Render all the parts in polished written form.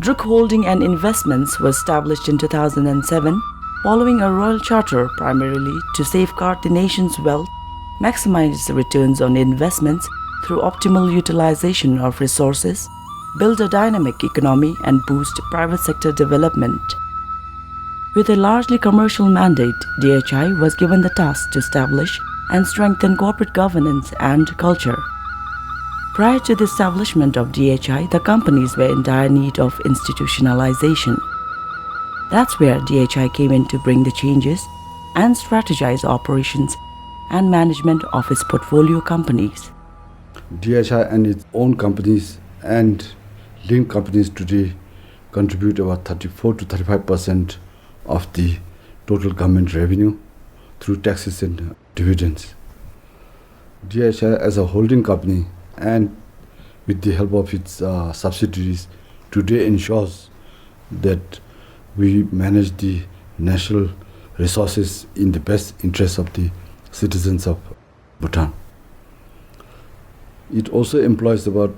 Druk Holding and Investments was established in 2007 following a royal charter primarily to safeguard the nation's wealth, maximize the returns on investments through optimal utilization of resources, build a dynamic economy and boost private sector development. With a largely commercial mandate, DHI was given the task to establish and strengthen corporate governance and culture. Prior to the establishment of DHI, the companies were in dire need of institutionalization. That's where DHI came in to bring the changes and strategize operations and management of its portfolio companies. DHI and its own companies and linked companies today contribute about 34 to 35% of the total government revenue through taxes and dividends. DHI as a holding company and with the help of its subsidiaries today ensures that we manage the national resources in the best interest of the citizens of Bhutan. It also employs about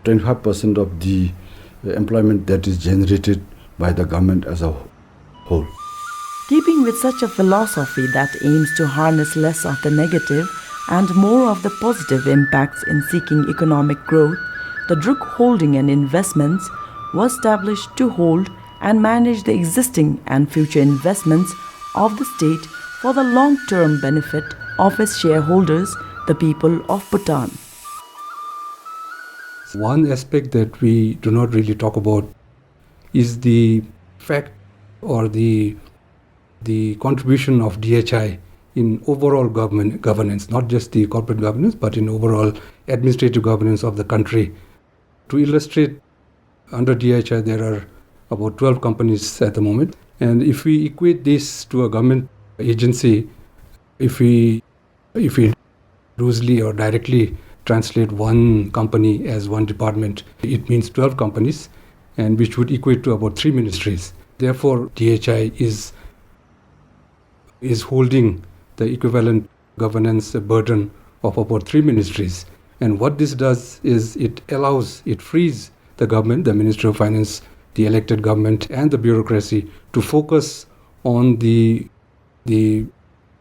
25% of the employment that is generated by the government as a whole. Keeping with such a philosophy that aims to harness less of the negative and more of the positive impacts in seeking economic growth, the Druk Holding and Investments was established to hold and manage the existing and future investments of the state for the long-term benefit of its shareholders, the people of Bhutan. One aspect that we do not really talk about is the fact or the contribution of DHI in overall governance, not just the corporate governance, but in overall administrative governance of the country. To illustrate, under DHI there are about 12 companies at the moment, and if we equate this to a government agency, if we loosely or directly translate one company as one department, it means 12 companies, and which would equate to about 3 ministries. Therefore, DHI is holding the equivalent governance burden of about 3 ministries. And what this does is it frees the government, the Ministry of Finance, the elected government and the bureaucracy to focus on the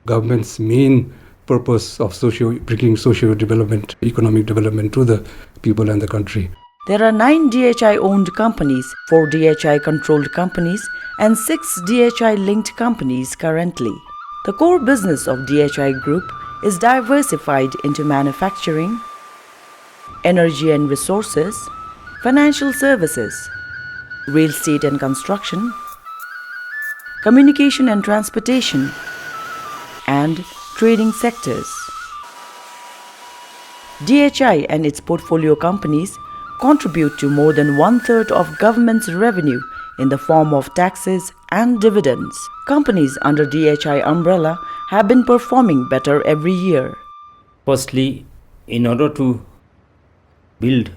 government's main purpose of bringing socio-development, economic development to the people and the country. There are 9 DHI-owned companies, 4 DHI-controlled companies, and 6 DHI-linked companies currently. The core business of DHI Group is diversified into manufacturing, energy and resources, financial services, real estate and construction, communication and transportation, and trading sectors. DHI and its portfolio companies contribute to more than 1/3 of government's revenue in the form of taxes and dividends. Companies under DHI umbrella have been performing better every year. Firstly, in order to build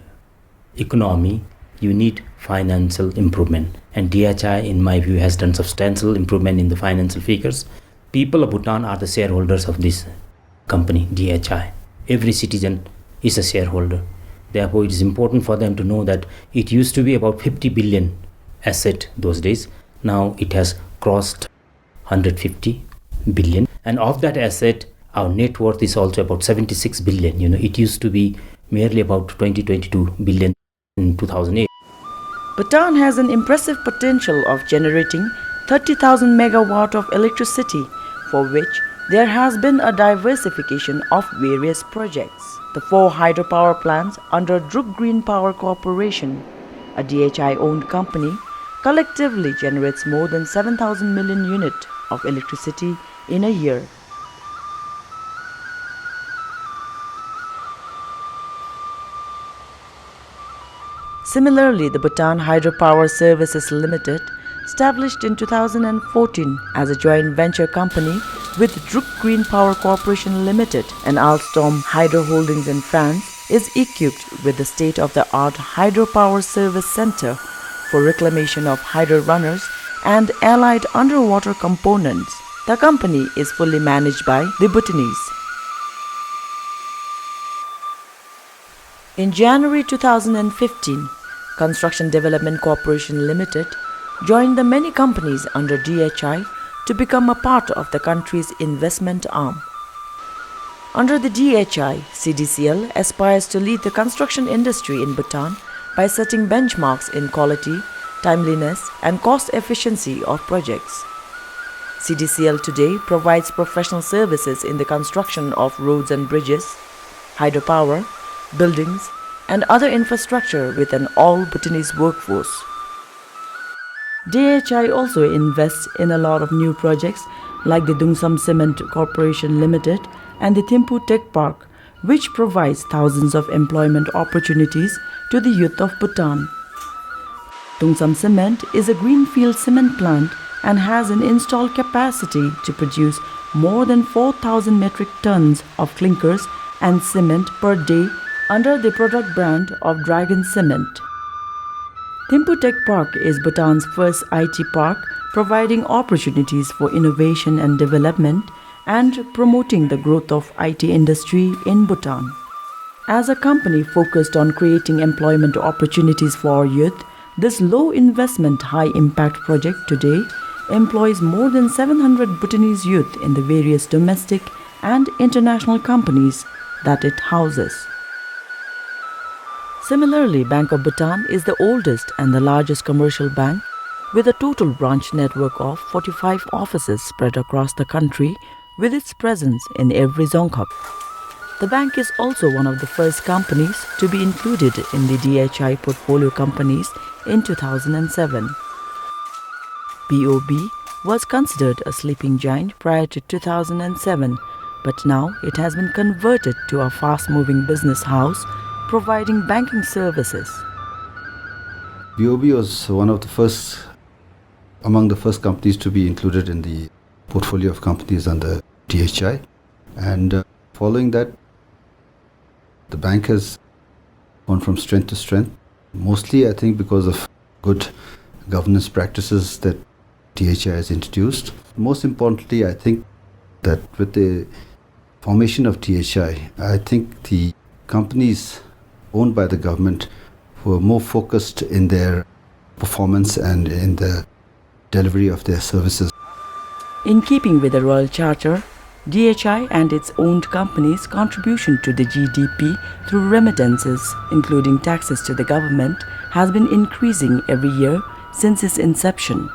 economy, you need financial improvement. And DHI, in my view, has done substantial improvement in the financial figures. People of Bhutan are the shareholders of this company, DHI. Every citizen is a shareholder. Therefore, it is important for them to know that it used to be about 50 billion asset those days. Now it has crossed 150 billion. And of that asset, our net worth is also about 76 billion. It used to be merely about 22 billion in 2008. Bhutan has an impressive potential of generating 30,000 megawatt of electricity, for which there has been a diversification of various projects. The 4 hydropower plants under Druk Green Power Corporation, a DHI-owned company, collectively generates more than 7,000 million units of electricity in a year. Similarly, the Bhutan Hydropower Services Limited, established in 2014 as a joint venture company with Druk Green Power Corporation Limited and Alstom Hydro Holdings in France, is equipped with the state-of-the-art hydropower service center for reclamation of hydro runners and allied underwater components. The company is fully managed by the Bhutanese. In January 2015, Construction Development Corporation Limited, joined the many companies under DHI to become a part of the country's investment arm. Under the DHI, CDCL aspires to lead the construction industry in Bhutan by setting benchmarks in quality, timeliness, and cost efficiency of projects. CDCL today provides professional services in the construction of roads and bridges, hydropower, buildings, and other infrastructure with an all-Bhutanese workforce. DHI also invests in a lot of new projects like the Dungsam Cement Corporation Limited and the Thimphu Tech Park, which provides thousands of employment opportunities to the youth of Bhutan. Dungsam Cement is a greenfield cement plant and has an installed capacity to produce more than 4,000 metric tons of clinkers and cement per day under the product brand of Dragon Cement. Thimphu Tech Park is Bhutan's first IT park, providing opportunities for innovation and development and promoting the growth of IT industry in Bhutan. As a company focused on creating employment opportunities for our youth, this low-investment, high-impact project today employs more than 700 Bhutanese youth in the various domestic and international companies that it houses. Similarly, Bank of Bhutan is the oldest and the largest commercial bank with a total branch network of 45 offices spread across the country with its presence in every Dzongkhap. The bank is also one of the first companies to be included in the DHI portfolio companies in 2007. BOB was considered a sleeping giant prior to 2007, but now it has been converted to a fast-moving business house providing banking services. BOB was one of the first, among the first companies to be included in the portfolio of companies under DHI, and following that, the bank has gone from strength to strength, mostly I think because of good governance practices that DHI has introduced. Most importantly, I think that with the formation of DHI, I think the companies owned by the government were more focused in their performance and in the delivery of their services. In keeping with the Royal Charter, DHI and its owned companies' contribution to the GDP through remittances, including taxes to the government, has been increasing every year since its inception.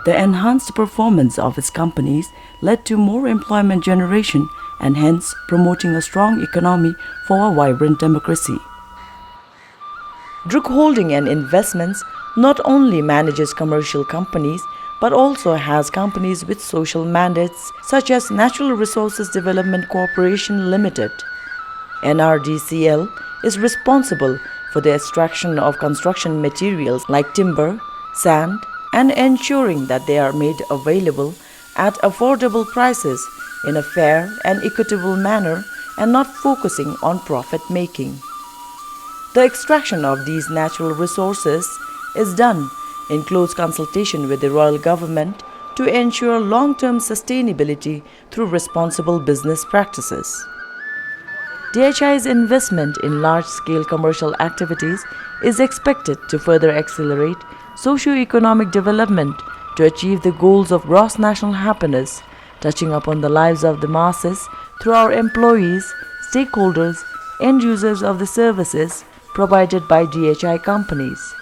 The enhanced performance of its companies led to more employment generation and hence promoting a strong economy for a vibrant democracy. Druk Holding and Investments not only manages commercial companies but also has companies with social mandates such as Natural Resources Development Corporation Limited. NRDCL is responsible for the extraction of construction materials like timber, sand, and ensuring that they are made available at affordable prices in a fair and equitable manner and not focusing on profit making. The extraction of these natural resources is done in close consultation with the royal government to ensure long-term sustainability through responsible business practices. DHI's investment in large-scale commercial activities is expected to further accelerate socio-economic development to achieve the goals of gross national happiness, touching upon the lives of the masses through our employees, stakeholders, end users of the services provided by DHI companies.